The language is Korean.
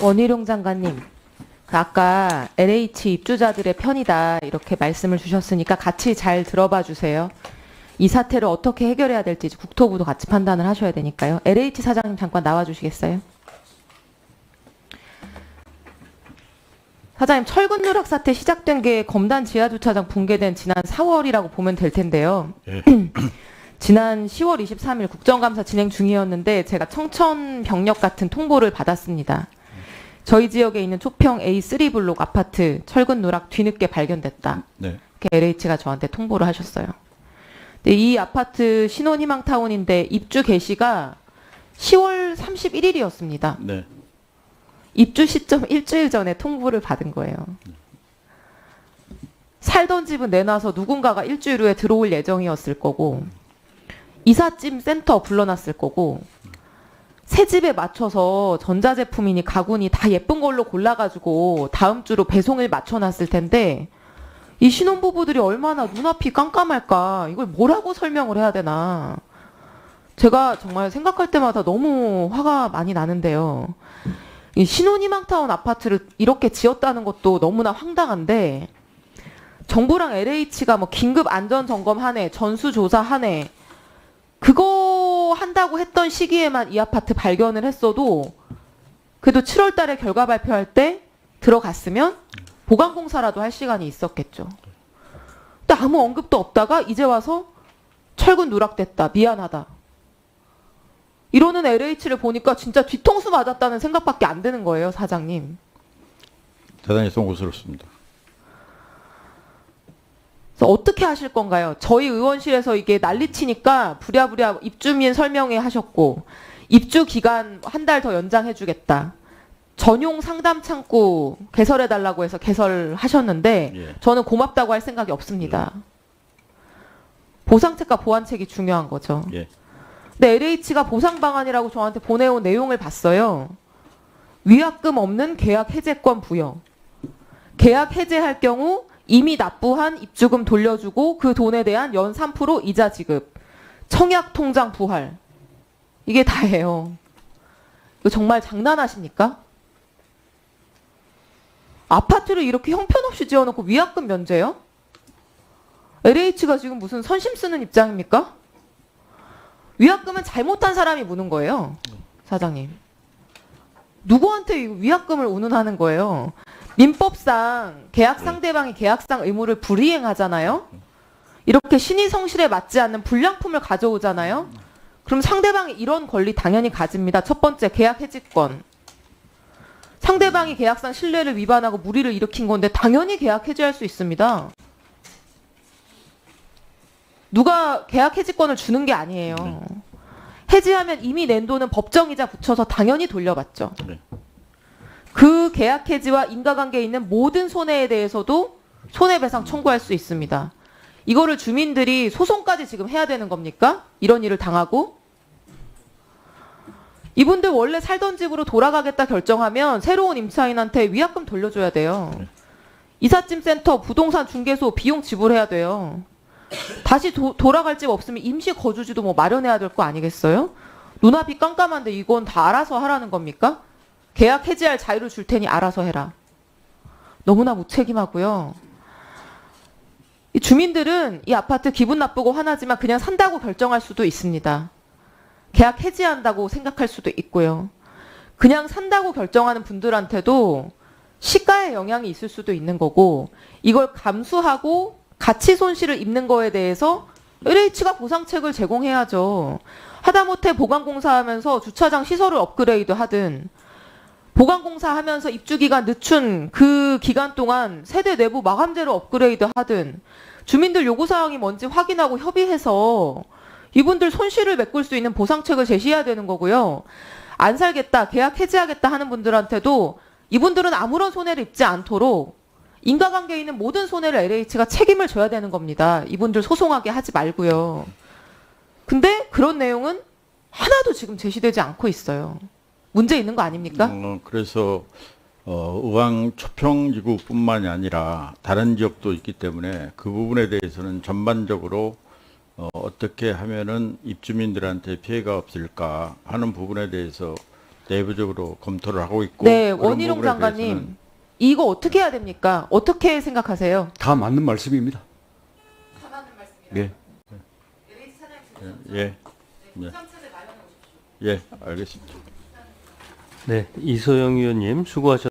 원희룡 장관님, 아까 LH 입주자들의 편이다 이렇게 말씀을 주셨으니까 같이 잘 들어봐 주세요. 이 사태를 어떻게 해결해야 될지 국토부도 같이 판단을 하셔야 되니까요. LH 사장님 잠깐 나와 주시겠어요? 사장님, 철근 누락 사태 시작된 게 검단 지하주차장 붕괴된 지난 4월이라고 보면 될 텐데요. 예. 지난 10월 23일 국정감사 진행 중이었는데 제가 청천벽력 같은 통보를 받았습니다. 저희 지역에 있는 초평 A3 블록 아파트 철근 누락 뒤늦게 발견됐다. 네. 이렇게 LH가 저한테 통보를 하셨어요. 근데 이 아파트 신혼희망타운인데 입주 개시가 10월 31일이었습니다. 네. 입주 시점 일주일 전에 통보를 받은 거예요. 살던 집은 내놔서 누군가가 일주일 후에 들어올 예정이었을 거고 이삿짐 센터 불러놨을 거고 새 집에 맞춰서 전자제품이니 가구니 다 예쁜 걸로 골라가지고 다음 주로 배송을 맞춰놨을 텐데 이 신혼부부들이 얼마나 눈앞이 깜깜할까. 이걸 뭐라고 설명을 해야 되나. 제가 정말 생각할 때마다 너무 화가 많이 나는데요. 이 신혼희망타운 아파트를 이렇게 지었다는 것도 너무나 황당한데 정부랑 LH가 뭐 긴급 안전점검 한 해, 전수조사 한 해, 그거 한다고 했던 시기에만 이 아파트 발견을 했어도 그래도 7월 달에 결과 발표할 때 들어갔으면 보강공사라도 할 시간이 있었겠죠. 근데 아무 언급도 없다가 이제 와서 철근 누락됐다, 미안하다. 이러는 LH를 보니까 진짜 뒤통수 맞았다는 생각밖에 안 드는 거예요, 사장님. 대단히 송구스럽습니다. 그래서 어떻게 하실 건가요? 저희 의원실에서 이게 난리치니까 부랴부랴 입주민 설명회 하셨고 입주 기간 한 달 더 연장해주겠다. 전용 상담 창구 개설해달라고 해서 개설하셨는데 예. 저는 고맙다고 할 생각이 없습니다. 보상책과 보완책이 중요한 거죠. 예. 근데 LH가 보상 방안이라고 저한테 보내온 내용을 봤어요. 위약금 없는 계약 해제권 부여. 계약 해제할 경우 이미 납부한 입주금 돌려주고 그 돈에 대한 연 3% 이자 지급. 청약 통장 부활. 이게 다예요. 이거 정말 장난하십니까? 아파트를 이렇게 형편없이 지어놓고 위약금 면제요? LH가 지금 무슨 선심 쓰는 입장입니까? 위약금은 잘못한 사람이 무는 거예요. 사장님. 누구한테 위약금을 운운하는 거예요? 민법상 계약 상대방이 계약상 의무를 불이행하잖아요. 이렇게 신의 성실에 맞지 않는 불량품을 가져오잖아요. 그럼 상대방이 이런 권리 당연히 가집니다. 첫 번째, 계약 해지권. 상대방이 계약상 신뢰를 위반하고 무리를 일으킨 건데 당연히 계약 해지할 수 있습니다. 누가 계약 해지권을 주는 게 아니에요. 해지하면 이미 낸 돈은 법정이자 붙여서 당연히 돌려받죠. 네. 그 계약 해지와 인과관계에 있는 모든 손해에 대해서도 손해배상 청구할 수 있습니다. 이거를 주민들이 소송까지 지금 해야 되는 겁니까? 이런 일을 당하고? 이분들 원래 살던 집으로 돌아가겠다 결정하면 새로운 임차인한테 위약금 돌려줘야 돼요. 이삿짐 센터, 부동산 중개소 비용 지불해야 돼요. 다시 돌아갈 집 없으면 임시 거주지도 뭐 마련해야 될 거 아니겠어요? 눈앞이 깜깜한데 이건 다 알아서 하라는 겁니까? 계약 해지할 자유를 줄 테니 알아서 해라. 너무나 무책임하고요. 이 주민들은 이 아파트 기분 나쁘고 화나지만 그냥 산다고 결정할 수도 있습니다. 계약 해지한다고 생각할 수도 있고요. 그냥 산다고 결정하는 분들한테도 시가의 영향이 있을 수도 있는 거고 이걸 감수하고 가치 손실을 입는 거에 대해서 LH가 보상책을 제공해야죠. 하다못해 보강공사하면서 주차장 시설을 업그레이드 하든 보강공사하면서 입주기간 늦춘 그 기간 동안 세대 내부 마감재로 업그레이드 하든 주민들 요구사항이 뭔지 확인하고 협의해서 이분들 손실을 메꿀 수 있는 보상책을 제시해야 되는 거고요. 안 살겠다, 계약 해지하겠다 하는 분들한테도 이분들은 아무런 손해를 입지 않도록 인과관계에 있는 모든 손해를 LH가 책임을 져야 되는 겁니다. 이분들 소송하게 하지 말고요. 근데 그런 내용은 하나도 지금 제시되지 않고 있어요. 문제 있는 거 아닙니까? 그래서 의왕 초평지구뿐만이 아니라 다른 지역도 있기 때문에 그 부분에 대해서는 전반적으로 어떻게 하면은 입주민들한테 피해가 없을까 하는 부분에 대해서 내부적으로 검토를 하고 있고. 네, 그런 원희룡 부분에 장관님, 대해서는 이거 어떻게 해야 됩니까? 어떻게 생각하세요? 다 맞는 말씀입니다. 예. 예, 예, 알겠습니다. 네, 이소영 의원님 수고하셨습니다.